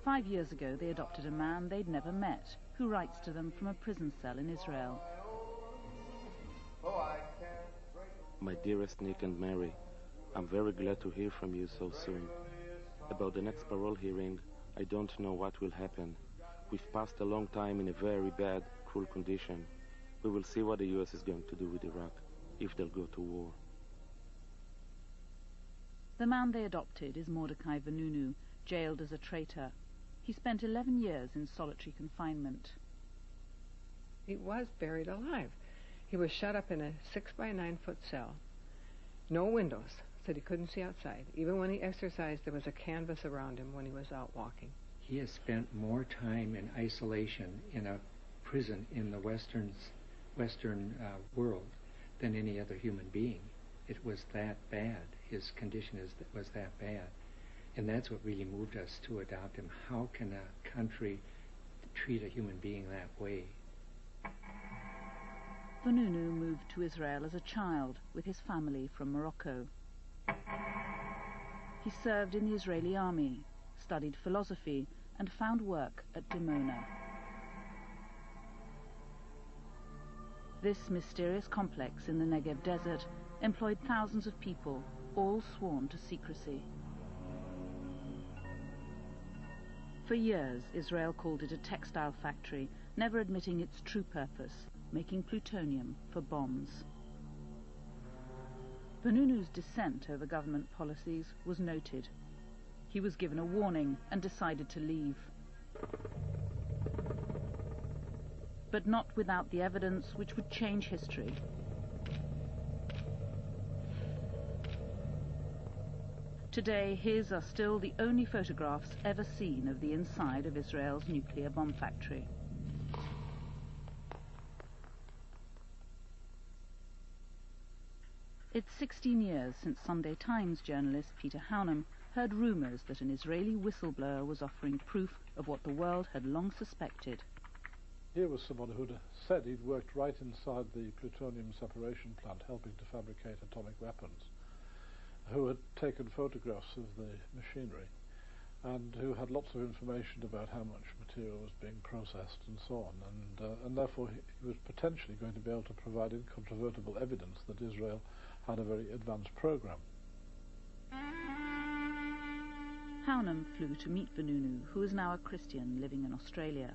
5 years ago, they adopted a man they'd never met, who writes to them from a prison cell in Israel. My dearest Nick and Mary, I'm very glad to hear from you so soon. About the next parole hearing, I don't know what will happen. We've passed a long time in a very bad, cruel condition. We will see what the U.S. is going to do with Iraq, if they'll go to war. The man they adopted is Mordecai Vanunu, jailed as a traitor. He spent 11 years in solitary confinement. He was buried alive. He was shut up in a 6-by-9-foot cell. No windows, so he couldn't see outside. Even when he exercised, there was a canvas around him when he was out walking. He has spent more time in isolation in a prison in the Western world than any other human being. It was that bad. His condition was that bad. And that's what really moved us to adopt him. How can a country treat a human being that way? Vanunu moved to Israel as a child with his family from Morocco. He served in the Israeli army, studied philosophy, and found work at Dimona. This mysterious complex in the Negev desert employed thousands of people, all sworn to secrecy. For years, Israel called it a textile factory, never admitting its true purpose, making plutonium for bombs. Vanunu's dissent over government policies was noted. He was given a warning and decided to leave. But not without the evidence which would change history. Today, his are still the only photographs ever seen of the inside of Israel's nuclear bomb factory. It's 16 years since Sunday Times journalist Peter Haunem heard rumors that an Israeli whistleblower was offering proof of what the world had long suspected. Here was someone who'd said he'd worked right inside the plutonium separation plant, helping to fabricate atomic weapons, who had taken photographs of the machinery, and who had lots of information about how much material was being processed and so on, and therefore he was potentially going to be able to provide incontrovertible evidence that Israel had a very advanced program. Haunem flew to meet Vanunu, who is now a Christian living in Australia.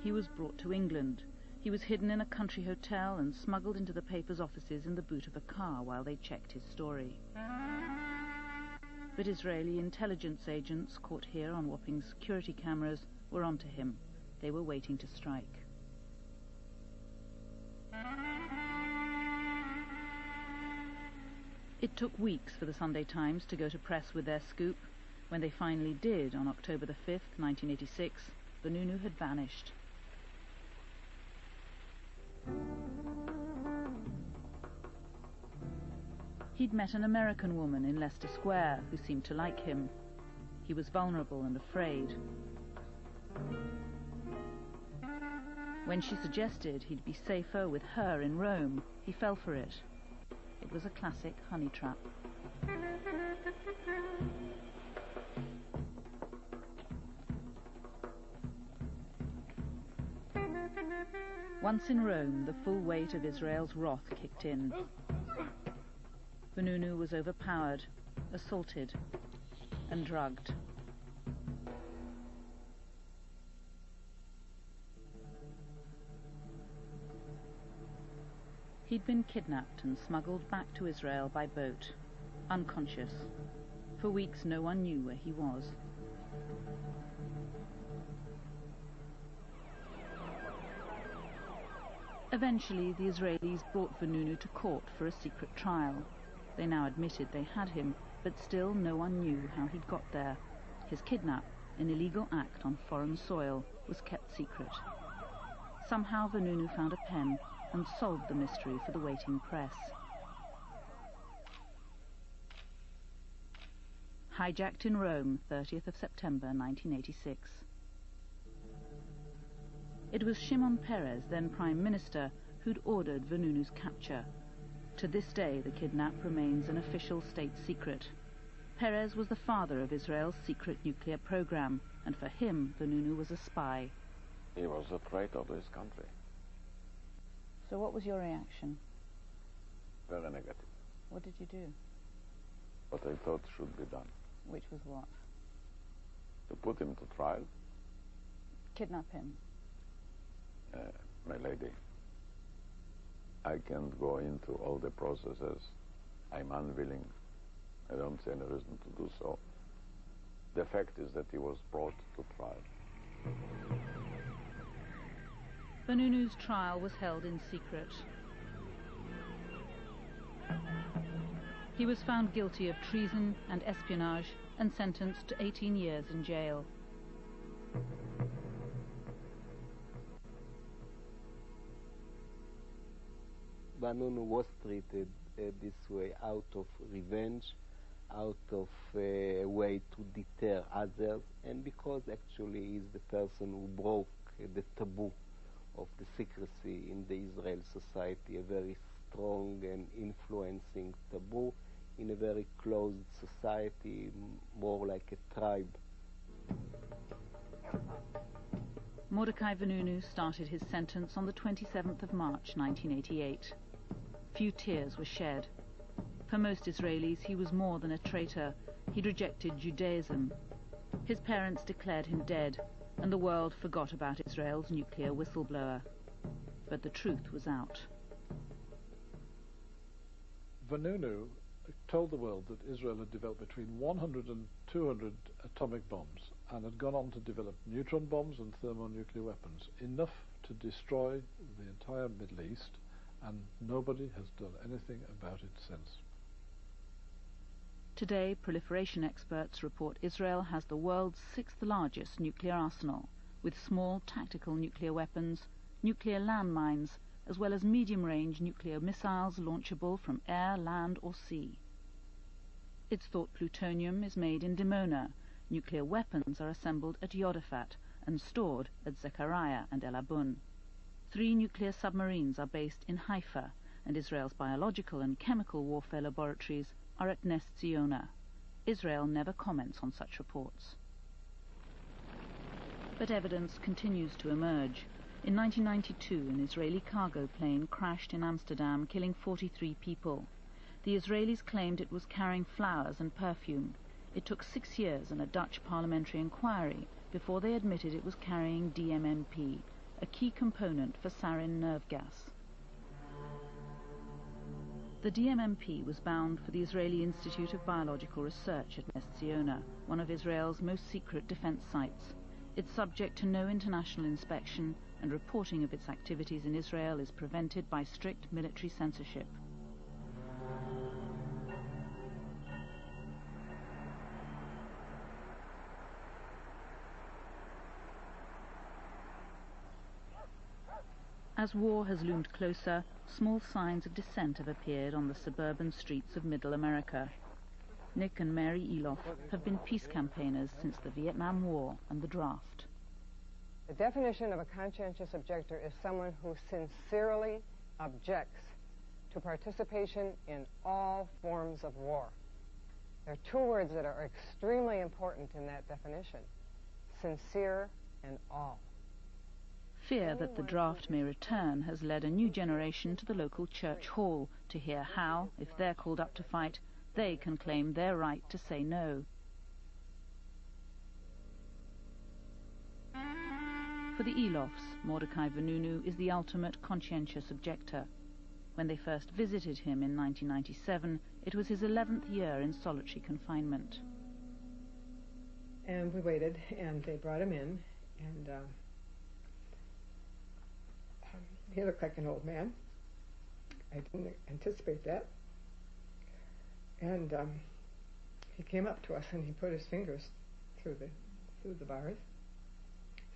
He was brought to England. He was hidden in a country hotel and smuggled into the paper's offices in the boot of a car while they checked his story. But Israeli intelligence agents, caught here on Wapping's security cameras, were onto him. They were waiting to strike. It took weeks for the Sunday Times to go to press with their scoop. When they finally did, on October the 5th, 1986, Vanunu had vanished. He'd met an American woman in Leicester Square who seemed to like him. He was vulnerable and afraid. When she suggested he'd be safer with her in Rome, he fell for it. It was a classic honey trap. Once in Rome, the full weight of Israel's wrath kicked in. Vanunu was overpowered, assaulted, and drugged. He'd been kidnapped and smuggled back to Israel by boat, unconscious. For weeks no one knew where he was. Eventually the Israelis brought Vanunu to court for a secret trial. They now admitted they had him, but still no one knew how he'd got there. His kidnap, an illegal act on foreign soil, was kept secret. Somehow Vanunu found a pen and solved the mystery for the waiting press. Hijacked in Rome, 30th of September 1986. It was Shimon Peres, then Prime Minister, who'd ordered Vanunu's capture. To this day, the kidnap remains an official state secret. Peres was the father of Israel's secret nuclear program, and for him, Vanunu was a spy. He was a traitor to his country. So what was your reaction? Very negative. What did you do? What I thought should be done. Which was what? To put him to trial. Kidnap him? My lady, I can't go into all the processes. I'm unwilling. I don't see any reason to do so. The fact is that he was brought to trial. Vanunu's trial was held in secret. He was found guilty of treason and espionage and sentenced to 18 years in jail. Vanunu was treated this way out of revenge, out of a way to deter others, and because actually he's the person who broke the taboo of the secrecy in the Israel society, a very strong and influencing taboo in a very closed society, more like a tribe. Mordechai Vanunu started his sentence on the 27th of March 1988. Few tears were shed. For most Israelis, he was more than a traitor. He'd rejected Judaism. His parents declared him dead, and the world forgot about Israel's nuclear whistleblower. But the truth was out. Vanunu told the world that Israel had developed between 100 and 200 atomic bombs and had gone on to develop neutron bombs and thermonuclear weapons, enough to destroy the entire Middle East, and nobody has done anything about it since. Today, proliferation experts report Israel has the world's sixth largest nuclear arsenal, with small tactical nuclear weapons, nuclear landmines, as well as medium-range nuclear missiles launchable from air, land or sea. It's thought plutonium is made in Dimona. Nuclear weapons are assembled at Yodafat and stored at Zechariah and El Abun. 3 nuclear submarines are based in Haifa, and Israel's biological and chemical warfare laboratories are at Nes Ziona. Israel never comments on such reports. But evidence continues to emerge. In 1992, an Israeli cargo plane crashed in Amsterdam, killing 43 people. The Israelis claimed it was carrying flowers and perfume. It took 6 years and a Dutch parliamentary inquiry before they admitted it was carrying WMD, a key component for sarin nerve gas. The WMD was bound for the Israeli Institute of Biological Research at Nes Ziona, one of Israel's most secret defense sites. It's subject to no international inspection, and reporting of its activities in Israel is prevented by strict military censorship. As war has loomed closer, small signs of dissent have appeared on the suburban streets of Middle America. Nick and Mary Eloff have been peace campaigners since the Vietnam War and the draft. The definition of a conscientious objector is someone who sincerely objects to participation in all forms of war. There are 2 words that are extremely important in that definition: sincere and all. Fear that the draft may return has led a new generation to the local church hall to hear how, if they're called up to fight, they can claim their right to say no. For the Eloffs, Mordechai Vanunu is the ultimate conscientious objector. When they first visited him in 1997, it was his 11th year in solitary confinement. And we waited, and they brought him in, and he looked like an old man. I didn't anticipate that. And he came up to us, and he put his fingers through the bars,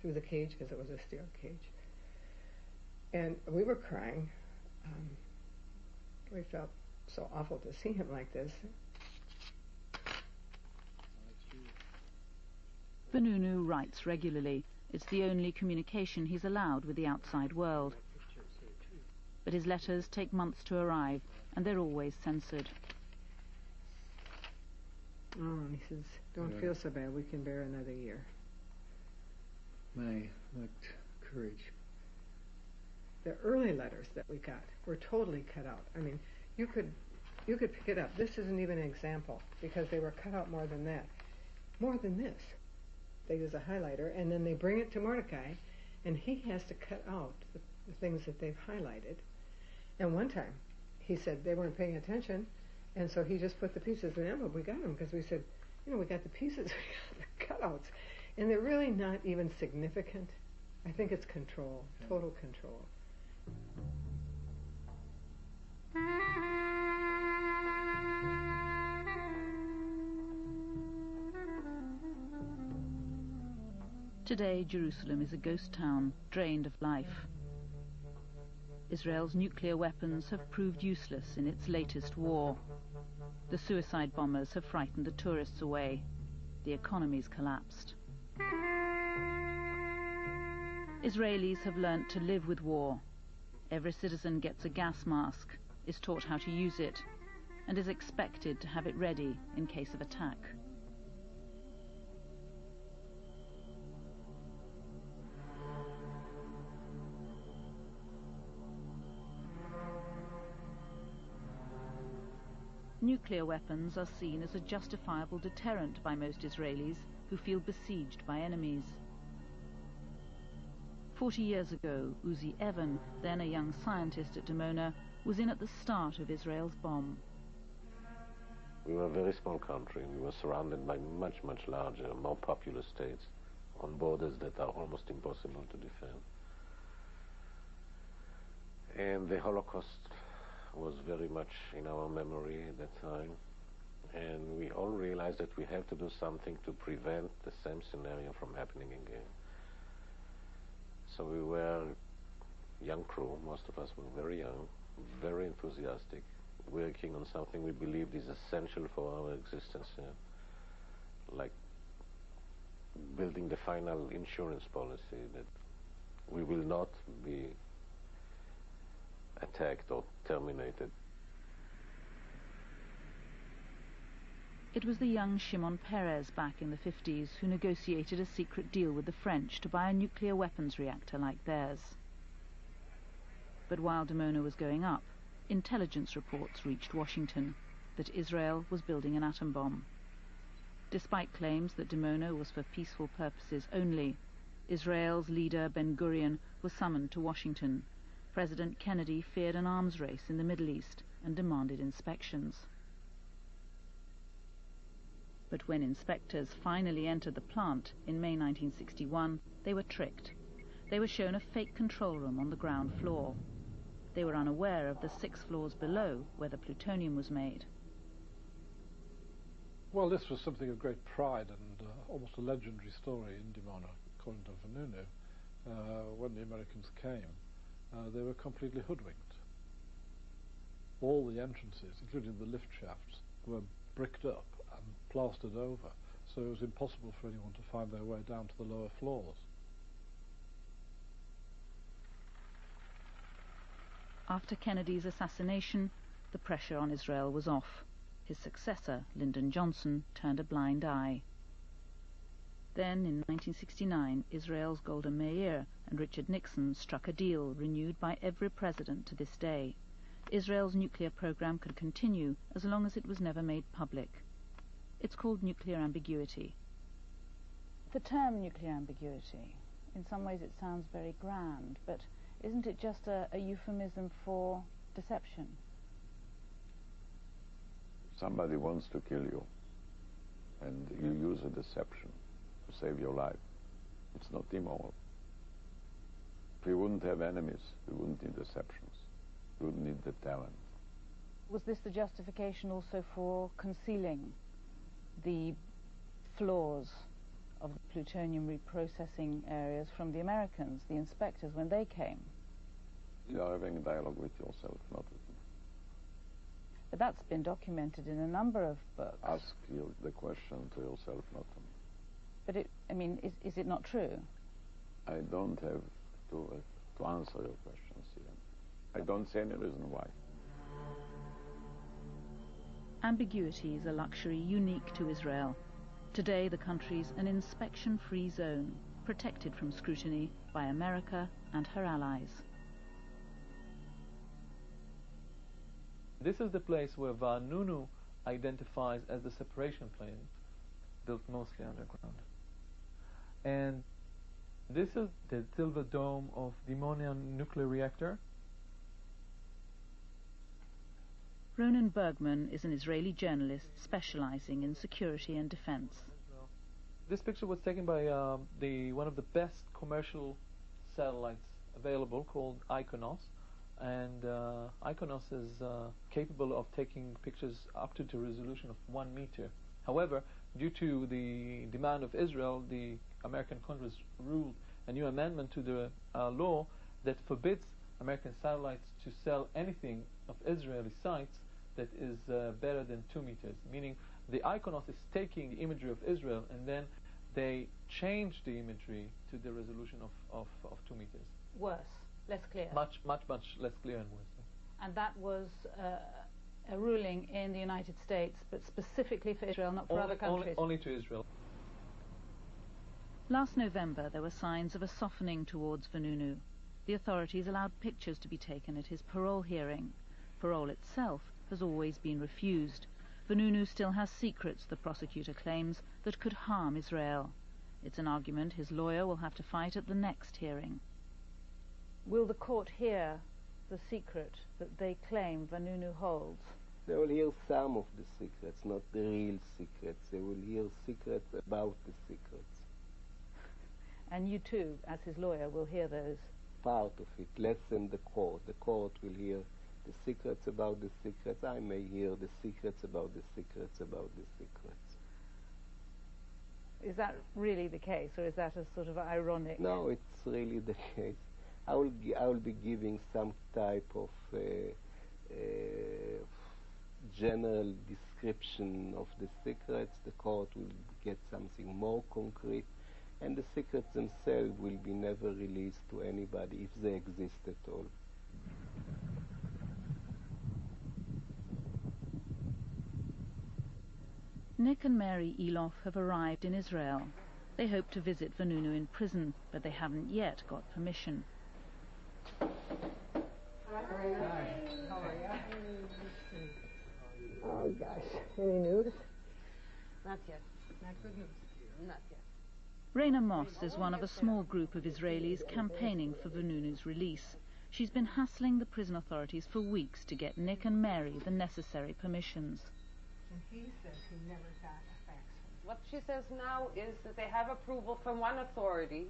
through the cage, because it was a steel cage. And we were crying. We felt so awful to see him like this. Vanunu writes regularly. It's the only communication he's allowed with the outside world. But his letters take months to arrive, and they're always censored. Oh, and he says, don't feel so bad. We can bear another year. My lacked courage. The early letters that we got were totally cut out. I mean, you could pick it up. This isn't even an example because they were cut out more than that. More than this. They use a highlighter, and then they bring it to Mordecai, and he has to cut out the things that they've highlighted. And one time, he said they weren't paying attention, and so he just put the pieces in the envelope. We got them because we said, we got the pieces, we got the cutouts. And they're really not even significant. I think it's control, total control. Today, Jerusalem is a ghost town, drained of life. Israel's nuclear weapons have proved useless in its latest war. The suicide bombers have frightened the tourists away. The economy's collapsed. Israelis have learnt to live with war. Every citizen gets a gas mask, is taught how to use it, and is expected to have it ready in case of attack. Nuclear weapons are seen as a justifiable deterrent by most Israelis who feel besieged by enemies. 40 years ago, Uzi Evan, then a young scientist at Dimona, was in at the start of Israel's bomb. We were a very small country. We were surrounded by much, much larger, more populous states on borders that are almost impossible to defend. And the Holocaust was very much in our memory at that time. And we all realized that we have to do something to prevent the same scenario from happening again. So we were young crew, most of us were very young, very enthusiastic, working on something we believed is essential for our existence here, like building the final insurance policy that we will not be attacked or terminated. It was the young Shimon Peres back in the 50s who negotiated a secret deal with the French to buy a nuclear weapons reactor like theirs. But while Dimona was going up, intelligence reports reached Washington that Israel was building an atom bomb. Despite claims that Dimona was for peaceful purposes only, Israel's leader Ben-Gurion was summoned to Washington. President Kennedy feared an arms race in the Middle East and demanded inspections. But when inspectors finally entered the plant in May 1961, they were tricked. They were shown a fake control room on the ground floor. They were unaware of the 6 floors below where the plutonium was made. Well, this was something of great pride and almost a legendary story in Dimona, according to Vanunu. When the Americans came, they were completely hoodwinked. All the entrances, including the lift shafts, were bricked up and plastered over, so it was impossible for anyone to find their way down to the lower floors. After Kennedy's assassination, the pressure on Israel was off. His successor, Lyndon Johnson, turned a blind eye. Then, in 1969, Israel's Golda Meir and Richard Nixon struck a deal renewed by every president to this day. Israel's nuclear program could continue as long as it was never made public. It's called nuclear ambiguity. The term nuclear ambiguity, in some ways it sounds very grand, but isn't it just a euphemism for deception? Somebody wants to kill you, and you use a deception to save your life. It's not immoral. If we wouldn't have enemies, we wouldn't need deceptions. We wouldn't need the talent. Was this the justification also for concealing the flaws of the plutonium reprocessing areas from the Americans, the inspectors, when they came? You are having a dialogue with yourself, not with me. But that's been documented in a number of books. Ask the question to yourself, not to me. But is it not true? I don't have to answer your questions here. I don't see any reason why. Ambiguity is a luxury unique to Israel. Today the country's an inspection-free zone, protected from scrutiny by America and her allies. This is the place where Vanunu identifies as the separation plane, built mostly underground. And this is the silver dome of the Dimona nuclear reactor. Ronan Bergman is an Israeli journalist specializing in security and defense. This picture was taken by one of the best commercial satellites available, called Iconos. And Iconos is capable of taking pictures up to the resolution of 1 meter. However, due to the demand of Israel, the American Congress ruled a new amendment to the law that forbids American satellites to sell anything of Israeli sites that is better than 2 meters, meaning the Iconos is taking the imagery of Israel and then they change the imagery to the resolution of 2 meters. Worse, less clear. Much less clear and worse. And that was a ruling in the United States, but specifically for Israel, not for other countries? Only to Israel. Last November, there were signs of a softening towards Vanunu. The authorities allowed pictures to be taken at his parole hearing. Parole itself has always been refused. Vanunu still has secrets, the prosecutor claims, that could harm Israel. It's an argument his lawyer will have to fight at the next hearing. Will the court hear the secret that they claim Vanunu holds? They will hear some of the secrets, not the real secrets. They will hear secrets about the secrets. And you too, as his lawyer, will hear those? Part of it, less than the court. The court will hear the secrets about the secrets. I may hear the secrets about the secrets about the secrets. Is that really the case, or is that a sort of ironic? No, it's really the case. I will be giving some type of general description of the secrets. The court will get something more concrete, and the secrets themselves will be never released to anybody if they exist at all. Nick and Mary Eloff have arrived in Israel. They hope to visit Vanunu in prison, but they haven't yet got permission. Hi. How are you? Oh gosh, any news? Not yet. Not good news. Not yet. Raina Moss is one of a small group of Israelis campaigning for Vanunu's release. She's been hassling the prison authorities for weeks to get Nick and Mary the necessary permissions. And he says he never got a fax. What she says now is that they have approval from one authority,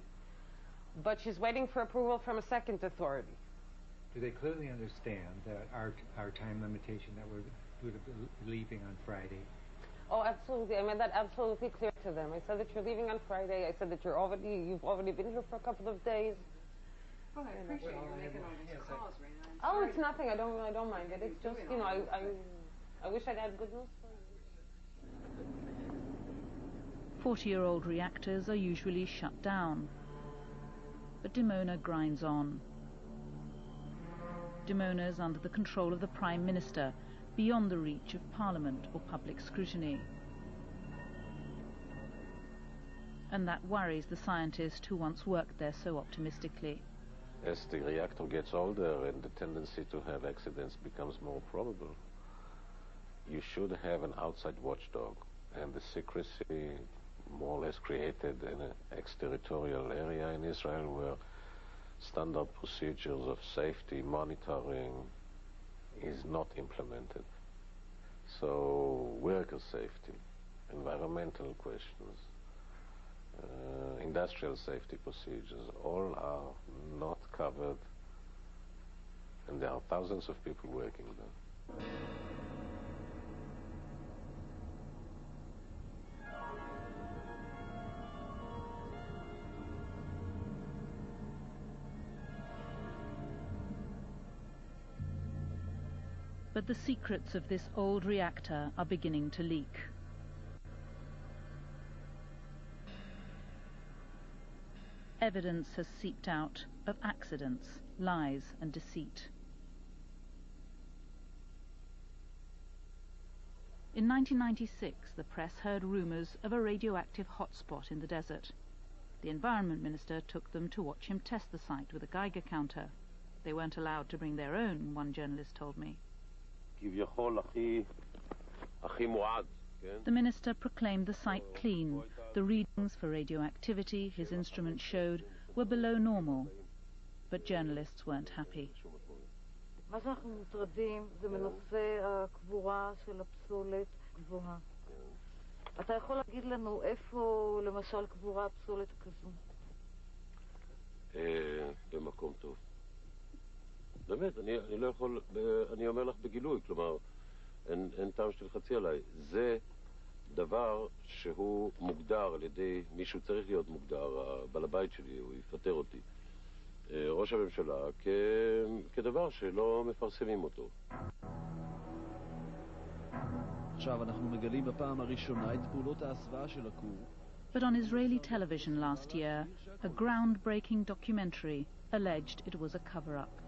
but she's waiting for approval from a second authority. Do they clearly understand that our time limitation, that we're going to be leaving on Friday? Oh, absolutely. I made that absolutely clear to them. I said that you're leaving on Friday. I said that you've already been here for a couple of days. Well, I appreciate you making all these calls, Raina. Oh, it's nothing. I don't mind it. It's just, you know, I wish I'd had good news for you. 40-year-old reactors are usually shut down. But Dimona grinds on. Dimona's under the control of the Prime Minister, beyond the reach of Parliament or public scrutiny. And that worries the scientist who once worked there so optimistically. As the reactor gets older and the tendency to have accidents becomes more probable, you should have an outside watchdog, and the secrecy more or less created in an exterritorial area in Israel where standard procedures of safety monitoring is not implemented. So worker safety, environmental questions, industrial safety procedures, all are not covered, and there are thousands of people working there. But the secrets of this old reactor are beginning to leak. Evidence has seeped out of accidents, lies and deceit. In 1996, the press heard rumours of a radioactive hotspot in the desert. The Environment Minister took them to watch him test the site with a Geiger counter. They weren't allowed to bring their own, one journalist told me. The minister proclaimed the site clean. The readings for radioactivity his instrument showed were below normal. But journalists weren't happy. מה שאנחנו מוטרדים זה מנושא הקבורה של הפסולת גבוהה. אתה יכול להגיד לנו איפה למשל קבורה הפסולת כזו? במקום טוב. באמת, אני לא יכול, אני אומר לך בגילוי, כלומר, אין טעם שתלחצי עליי. זה דבר שהוא מוגדר על ידי מישהו צריך להיות מוגדר, בעל הבית שלי, הוא יפטר אותי. ראש הממשלה כדבר שלא מפרסמים אותו. עכשיו אנחנו מגלים בפעם הראשונה את פעולות ההסוואה של הכור. But on Israeli television last year, a groundbreaking documentary alleged it was a cover-up.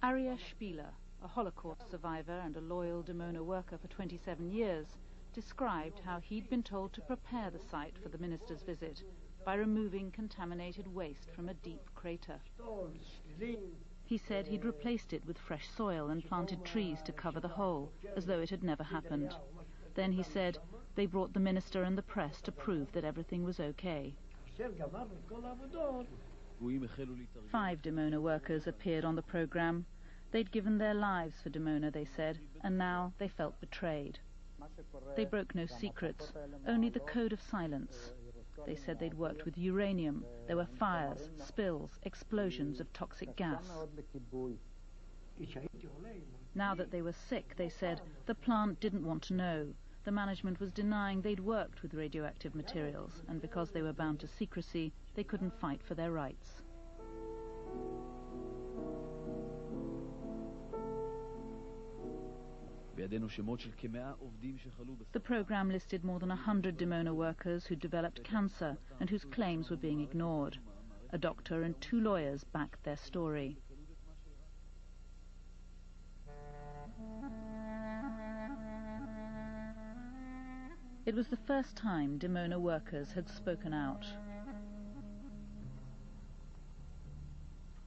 Aryeh Spieler, a Holocaust survivor and a loyal Dimona worker for 27 years, described how he'd been told to prepare the site for the minister's visit by removing contaminated waste from a deep crater. He said he'd replaced it with fresh soil and planted trees to cover the hole, as though it had never happened. Then he said they brought the minister and the press to prove that everything was okay. 5 Dimona workers appeared on the program. They'd given their lives for Dimona, they said, and now they felt betrayed. They broke no secrets, only the code of silence. They said they'd worked with uranium. There were fires, spills, explosions of toxic gas. Now that they were sick, they said the plant didn't want to know. The management was denying they'd worked with radioactive materials, and because they were bound to secrecy, they couldn't fight for their rights. The program listed more than 100 Dimona workers who developed cancer and whose claims were being ignored. A doctor and 2 lawyers backed their story. It was the first time Dimona workers had spoken out.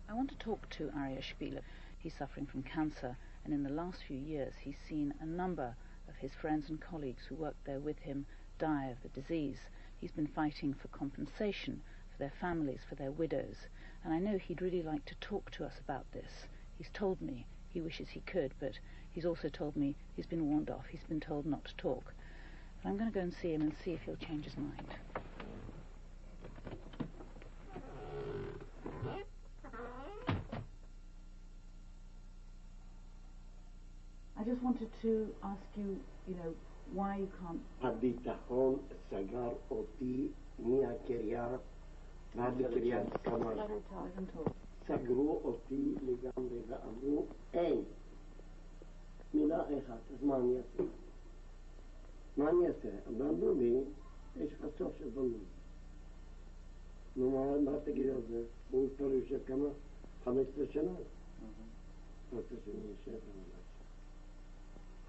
I want to talk to Aryeh Spieler. He's suffering from cancer, and in the last few years he's seen a number of his friends and colleagues who worked there with him die of the disease. He's been fighting for compensation for their families, for their widows, and I know he'd really like to talk to us about this. He's told me he wishes he could, but he's also told me he's been warned off. He's been told not to talk. But I'm going to go and see him and see if he'll change his mind. I just wanted to ask you, why you can't... הביטחון סגר אותי מהקריה ועד לקריית כמאל. סגרו אותי לגמרי ואמרו, אין. מילה אחת, אז מה אני אעשה? מה אני אעשה? אמרו לי, יש לך סוף של בנות. נו, מה תגיד על זה? הוא כבר יושב כמה? 15 שנה. 15 שנה יושב.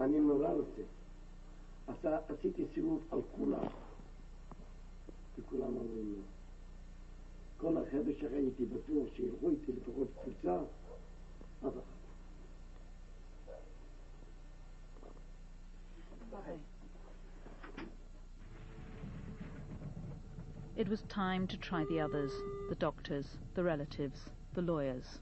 אני נורא רוצה. עשיתי סיבוב על כולם. וכולם אמרו לו. כל החבר'ה שראיתי בטוח שילכו איתי לפחות קבוצה, אף אחד. It was time to try the others, the doctors, the relatives, the lawyers.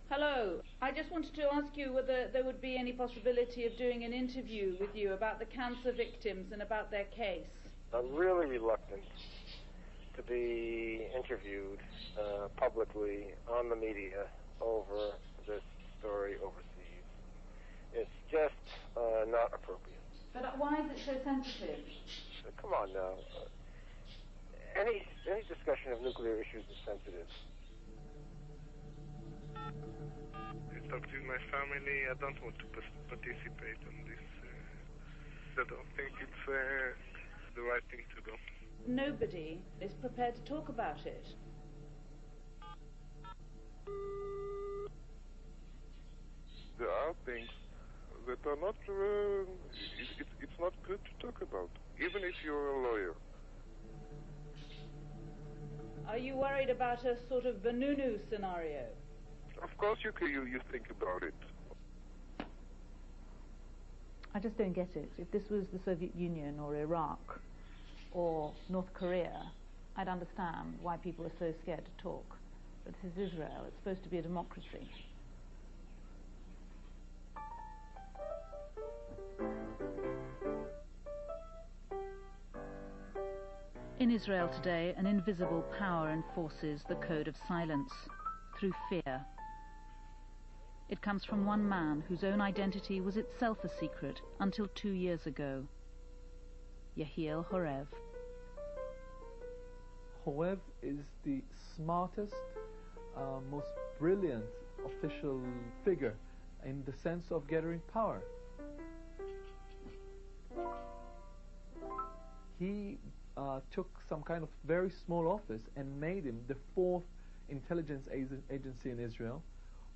Hello. I just wanted to ask you whether there would be any possibility of doing an interview with you about the cancer victims and about their case. I'm really reluctant to be interviewed publicly on the media over this story overseas. It's just not appropriate. But why is it so sensitive? Come on now. Any discussion of nuclear issues is sensitive. I talked with my family. I don't want to participate in this. I don't think it's the right thing to do. Nobody is prepared to talk about it. there are things that are not, it's not good to talk about, even if you're a lawyer. Are you worried about a sort of Vanunu scenario? Of course you think about it. I just don't get it. If this was the Soviet Union or Iraq or North Korea, I'd understand why people are so scared to talk. But this is Israel. It's supposed to be a democracy. In Israel today, an invisible power enforces the code of silence through fear. It comes from one man whose own identity was itself a secret until 2 years ago. Yehiel Horev. Horev is the smartest, most brilliant official figure in the sense of gathering power. He took some kind of very small office and made him the 4th intelligence agency in Israel,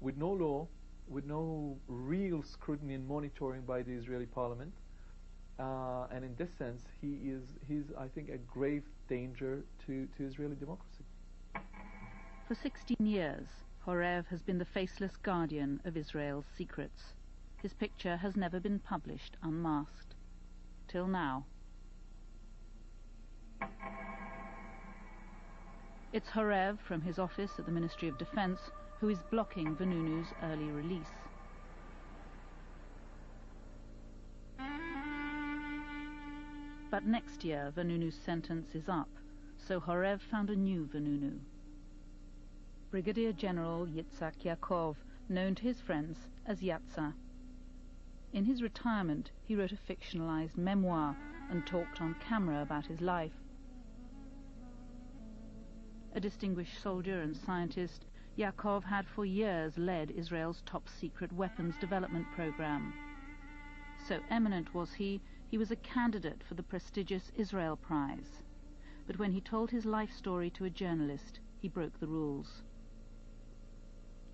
with no law, with no real scrutiny and monitoring by the Israeli parliament. And in this sense, he's I think, a grave danger to Israeli democracy. For 16 years, Horev has been the faceless guardian of Israel's secrets. His picture has never been published unmasked. Till now. It's Horev from his office at the Ministry of Defense who is blocking Vanunu's early release. But next year, Vanunu's sentence is up, so Horev found a new Vanunu. Brigadier General Yitzhak Yaakov, known to his friends as Yatza. In his retirement, he wrote a fictionalized memoir and talked on camera about his life. A distinguished soldier and scientist, Yaakov had for years led Israel's top-secret weapons development program. So eminent was he was a candidate for the prestigious Israel Prize. But when he told his life story to a journalist, he broke the rules.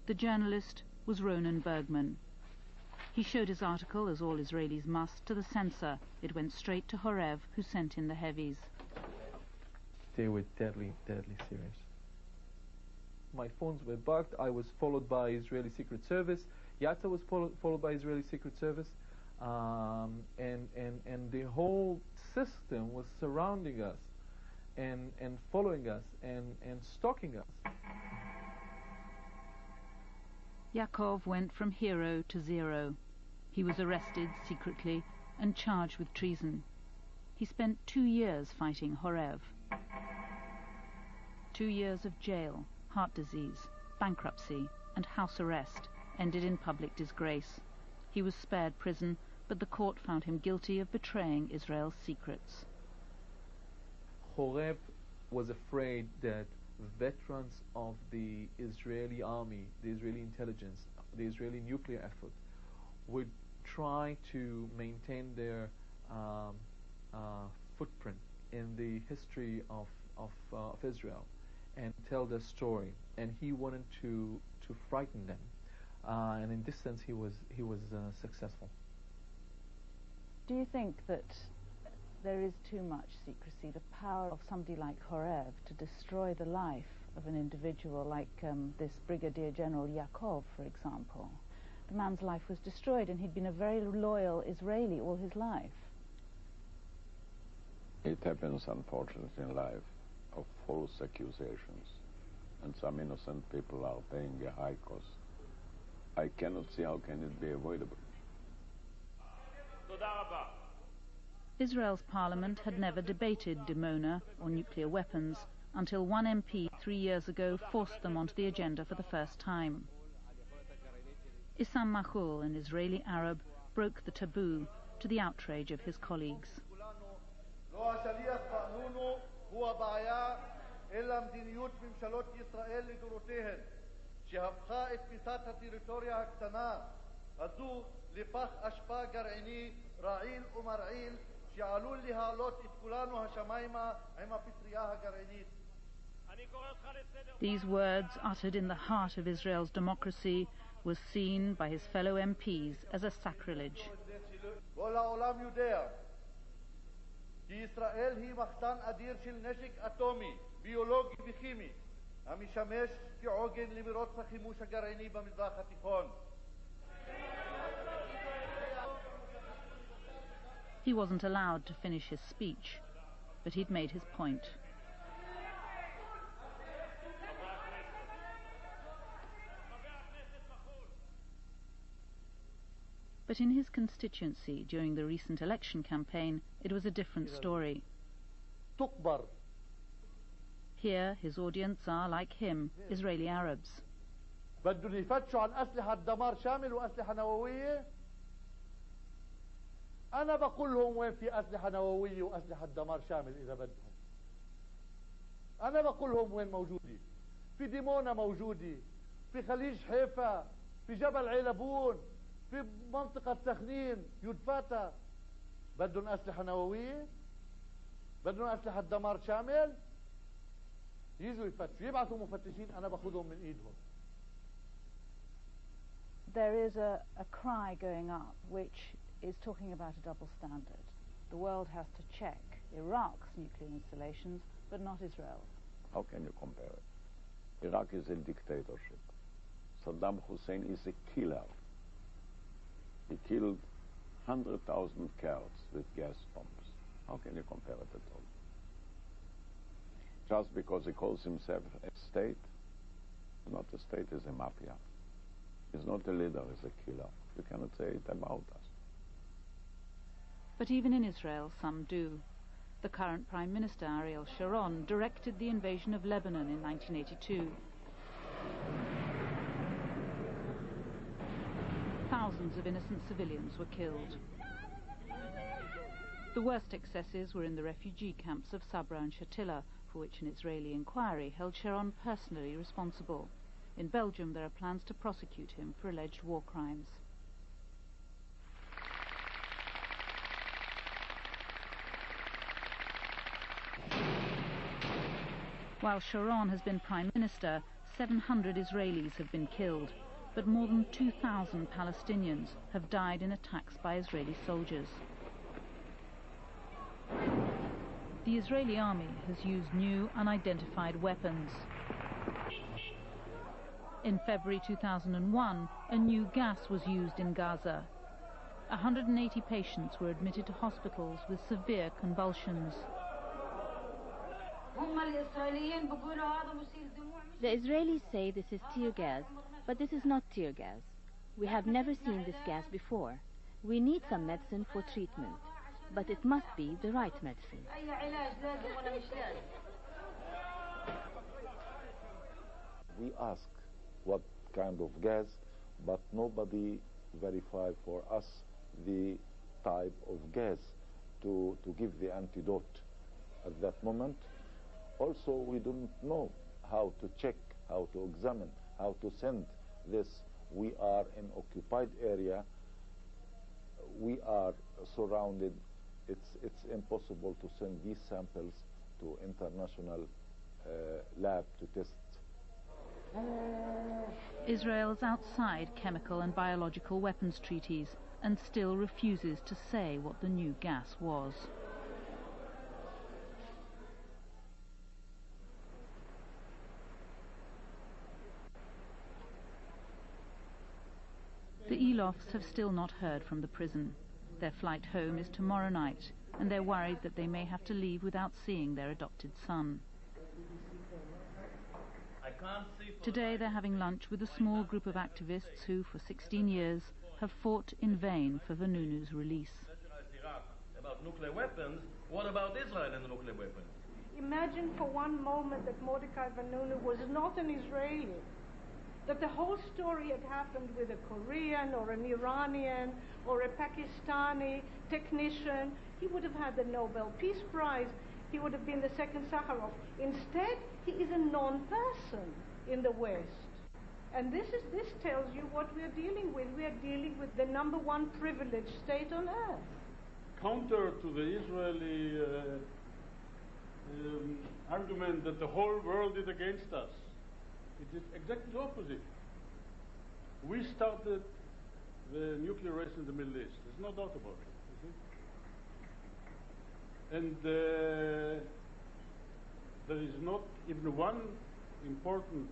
The journalist was Ronan Bergman. He showed his article, as all Israelis must, to the censor. It went straight to Horev, who sent in the heavies. They were deadly, deadly serious. My phones were bugged. I was followed by Israeli Secret Service. Yatza was followed by Israeli Secret Service. And the whole system was surrounding us and following us and stalking us. Yaakov went from hero to zero. He was arrested secretly and charged with treason. He spent 2 years fighting Horev. 2 years of jail, heart disease, bankruptcy, and house arrest ended in public disgrace. He was spared prison, but the court found him guilty of betraying Israel's secrets. Horev was afraid that veterans of the Israeli army, the Israeli intelligence, the Israeli nuclear effort would try to maintain their footprint in the history of Israel and tell their story, and he wanted to frighten them, and in this sense he was successful. Do you think that there is too much secrecy, the power of somebody like Horev to destroy the life of an individual like this Brigadier General Yaakov, for example? The man's life was destroyed, and he'd been a very loyal Israeli all his life. It happens, unfortunately, in life, of false accusations, and some innocent people are paying a high cost. I cannot see how can it be avoidable. Israel's parliament had never debated Dimona or nuclear weapons until one MP 3 years ago forced them onto the agenda for the first time. Issam Machul, an Israeli Arab, broke the taboo to the outrage of his colleagues. These words, uttered in the heart of Israel's democracy, was seen by his fellow MPs as a sacrilege. כל העולם יודע כי ישראל היא מחסן אדיר של נשק אטומי, ביולוגי וכימי, המשמש כעוגן למרוץ החימוש הגרעיני במזרח התיכון. He wasn't allowed to finish his speech, but he'd made his point. But in his constituency during the recent election campaign, it was a different story. Here, his audience are, like him, Israeli Arabs. بدهم يفتشوا عن أسلحة دمار شامل وأسلحة نووية. أنا بقول لهم وين في أسلحة نووية وأسلحة دمار شامل إذا بدهم. أنا بقول لهم وين موجودة. في ديمونا موجودة، في خليج حيفا، في جبل علبون، في منطقة سخنين، يدفاتا. بدهم أسلحة نووية؟ بدهم أسلحة دمار شامل؟ يجوا يفتشوا، يبعثوا مفتشين، أنا باخذهم من إيدهم. There is a cry going up which is talking about a double standard. The world has to check Iraq's nuclear installations, but not Israel's. How can you compare it? Iraq is a dictatorship. Saddam Hussein is a killer. He killed 100,000 Kurds with gas bombs. How can you compare it at all? Just because he calls himself a state, not a state, is a mafia. He's not a leader, he's a killer. You cannot say it about us. But even in Israel, some do. The current Prime Minister, Ariel Sharon, directed the invasion of Lebanon in 1982. Thousands of innocent civilians were killed. The worst excesses were in the refugee camps of Sabra and Shatila, for which an Israeli inquiry held Sharon personally responsible. In Belgium, there are plans to prosecute him for alleged war crimes. While Sharon has been Prime Minister, 700 Israelis have been killed, but more than 2,000 Palestinians have died in attacks by Israeli soldiers. The Israeli army has used new, unidentified weapons. In February 2001, a new gas was used in Gaza. 180 patients were admitted to hospitals with severe convulsions. The Israelis say this is tear gas, but this is not tear gas. We have never seen this gas before. We need some medicine for treatment, but it must be the right medicine. We ask what kind of gas, but nobody verified for us the type of gas to give the antidote at that moment. Also, we don't know how to check, how to examine, how to send this. We are in occupied area. We are surrounded. It's impossible to send these samples to international lab to test. Israel's outside chemical and biological weapons treaties and still refuses to say what the new gas was. The Elofs have still not heard from the prison. Their flight home is tomorrow night, and they're worried that they may have to leave without seeing their adopted son. Today they're having lunch with a small group of activists who, for 16 years, have fought in vain for Vanunu's release. About nuclear weapons, what about Israel and the nuclear weapons? Imagine for one moment that Mordechai Vanunu was not an Israeli, that the whole story had happened with a Korean or an Iranian or a Pakistani technician. He would have had the Nobel Peace Prize. He would have been the second Sakharov. Instead, he is a non-person in the West. And this tells you what we are dealing with. We are dealing with the #1 privileged state on earth. Counter to the Israeli argument that the whole world is against us. It is exactly the opposite. We started the nuclear race in the Middle East. There's no doubt about it. You see? And there is not even one important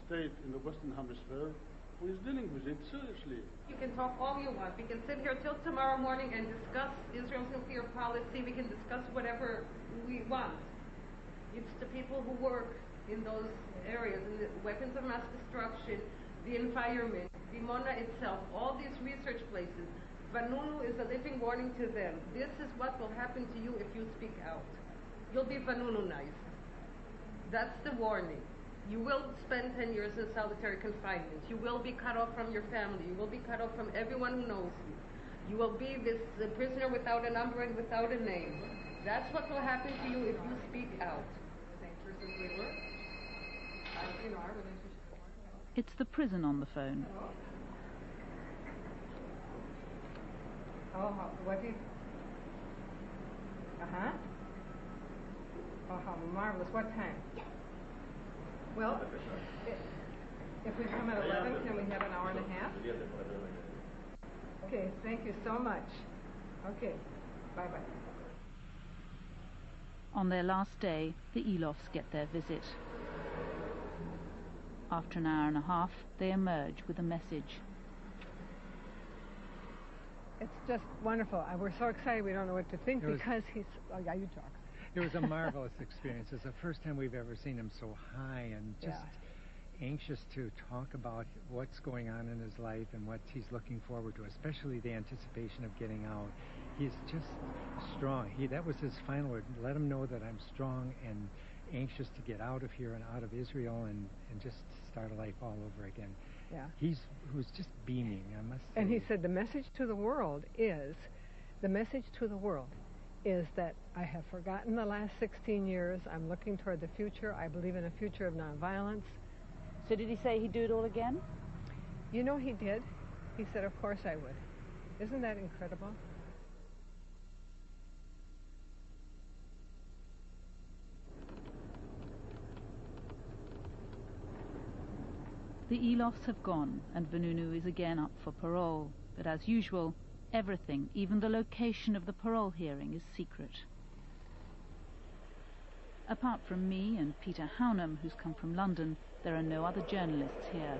state in the Western Hemisphere who is dealing with it seriously. You can talk all you want. We can sit here till tomorrow morning and discuss Israel's nuclear policy. We can discuss whatever we want. It's the people who work in those areas, in the weapons of mass destruction, the environment, Dimona itself, all these research places. Vanunu is a living warning to them. This is what will happen to you if you speak out. You'll be Vanunized. That's the warning. You will spend 10 years in solitary confinement. You will be cut off from your family. You will be cut off from everyone who knows you. You will be this prisoner without a number and without a name. That's what will happen to you if you speak out. It's the prison on the phone. Oh, what do you... Uh-huh. Oh, how marvelous. What time? Well, if we come at 11, can we have an hour and a half? Okay, thank you so much. Okay, bye-bye. On their last day, the Elofs get their visit. After an hour and a half, they emerge with a message. It's just wonderful. We're so excited we don't know what to think because he's... Oh, yeah, you talk. It was a marvelous experience. It's the first time we've ever seen him so high and just anxious to talk about what's going on in his life and what he's looking forward to, especially the anticipation of getting out. He's just strong. That was his final word. Let him know that I'm strong and anxious to get out of here and out of Israel and just start a life all over again. Yeah. He was just beaming, I must say. And he said the message to the world is that I have forgotten the last 16 years. I'm looking toward the future. I believe in a future of nonviolence. So did he say he'd do it all again? You know he did. He said, of course I would. Isn't that incredible? The Elofs have gone, and Vanunu is again up for parole. But as usual, everything, even the location of the parole hearing, is secret. Apart from me and Peter Hounham, who's come from London, there are no other journalists here.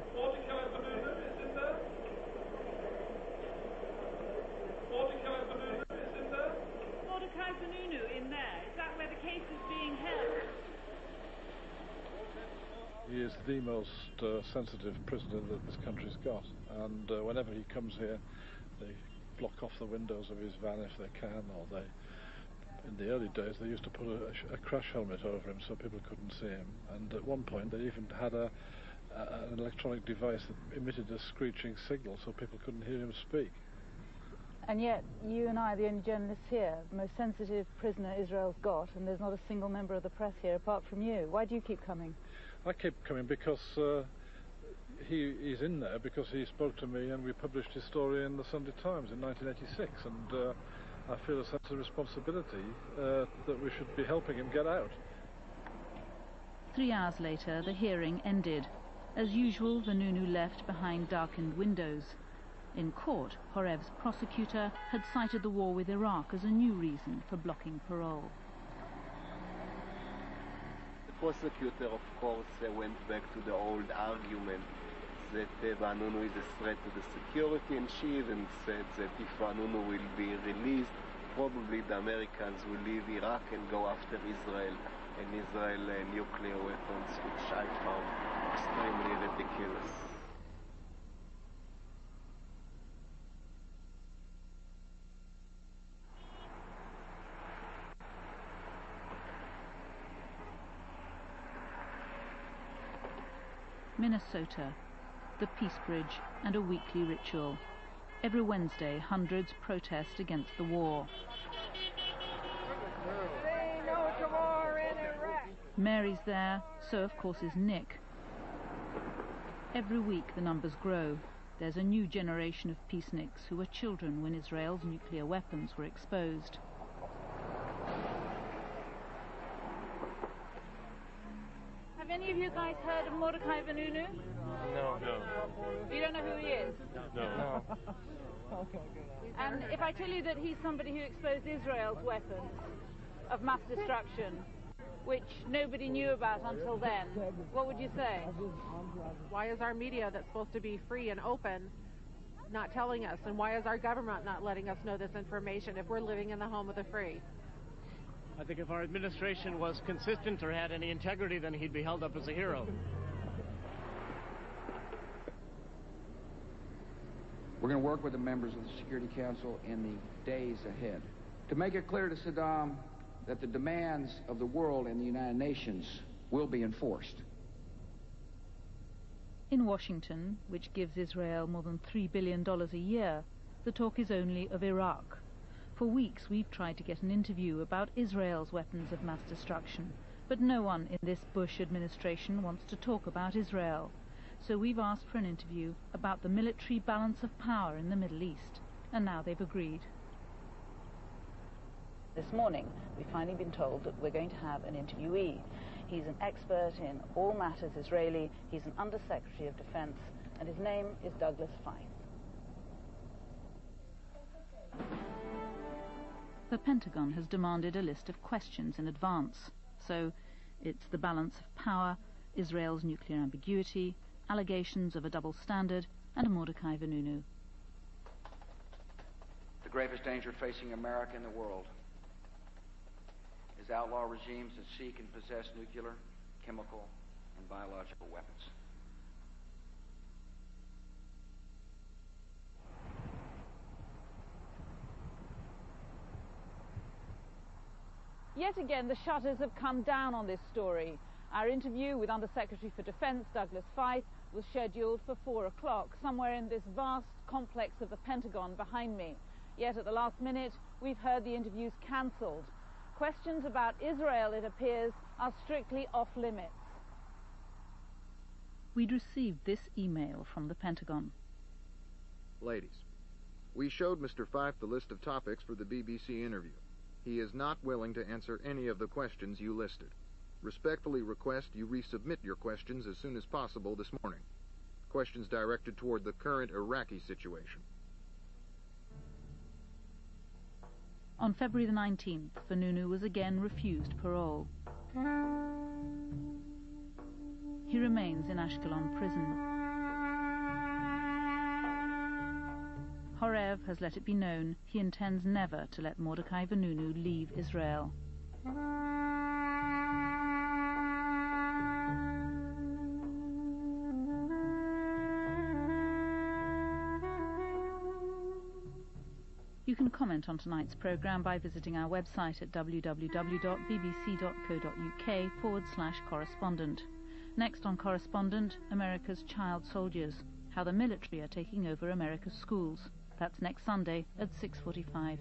Mordecai Vanunu in there. Is that where the case is being held? He is the most sensitive prisoner that this country's got, and whenever he comes here, they block off the windows of his van if they can, or in the early days they used to put a crash helmet over him so people couldn't see him, and at one point they even had an electronic device that emitted a screeching signal so people couldn't hear him speak. And yet, you and I are the only journalists here, the most sensitive prisoner Israel's got, and there's not a single member of the press here apart from you. Why do you keep coming? I keep coming because he's in there, because he spoke to me and we published his story in the Sunday Times in 1986, and I feel a sense of responsibility that we should be helping him get out. 3 hours later, the hearing ended. As usual, Vanunu left behind darkened windows. In court, Horev's prosecutor had cited the war with Iraq as a new reason for blocking parole. The prosecutor, of course, went back to the old argument that Vanunu is a threat to the security, and she even said that if Vanunu will be released, probably the Americans will leave Iraq and go after Israel and Israel nuclear weapons, which I found extremely ridiculous. Minnesota, the Peace Bridge, and a weekly ritual. Every Wednesday, hundreds protest against the war. Say no to war in Iraq. Mary's there, so of course is Nick. Every week the numbers grow. There's a new generation of peaceniks who were children when Israel's nuclear weapons were exposed. Have any of you guys heard of Mordecai Vanunu? No. You don't know who he is? No. And if I tell you that he's somebody who exposed Israel's weapons of mass destruction, which nobody knew about until then, what would you say? Why is our media that's supposed to be free and open not telling us? And why is our government not letting us know this information if we're living in the home of the free? I think if our administration was consistent or had any integrity, then he'd be held up as a hero. We're going to work with the members of the Security Council in the days ahead to make it clear to Saddam that the demands of the world and the United Nations will be enforced. In Washington, which gives Israel more than $3 billion a year, the talk is only of Iraq. For weeks we've tried to get an interview about Israel's weapons of mass destruction, but no one in this Bush administration wants to talk about Israel. So we've asked for an interview about the military balance of power in the Middle East, and now they've agreed. This morning, we've finally been told that we're going to have an interviewee. He's an expert in all matters Israeli, he's an Undersecretary of Defense, and his name is Douglas Feith. The Pentagon has demanded a list of questions in advance. So, it's the balance of power, Israel's nuclear ambiguity, allegations of a double standard, and Mordecai Vanunu. The gravest danger facing America and the world is outlaw regimes that seek and possess nuclear, chemical, and biological weapons. Yet again, the shutters have come down on this story. Our interview with Undersecretary for Defense Douglas Feith was scheduled for 4 o'clock, somewhere in this vast complex of the Pentagon behind me. Yet at the last minute, we've heard the interviews cancelled. Questions about Israel, it appears, are strictly off limits. We'd received this email from the Pentagon. Ladies, we showed Mr. Feith the list of topics for the BBC interview. He is not willing to answer any of the questions you listed. Respectfully request you resubmit your questions as soon as possible this morning. Questions directed toward the current Iraqi situation. On February the 19th, Vanunu was again refused parole. He remains in Ashkelon prison. Horev has let it be known he intends never to let Mordecai Vanunu leave Israel. You can comment on tonight's programme by visiting our website at www.bbc.co.uk/correspondent. Next on Correspondent, America's child soldiers, how the military are taking over America's schools. That's next Sunday at 6:45.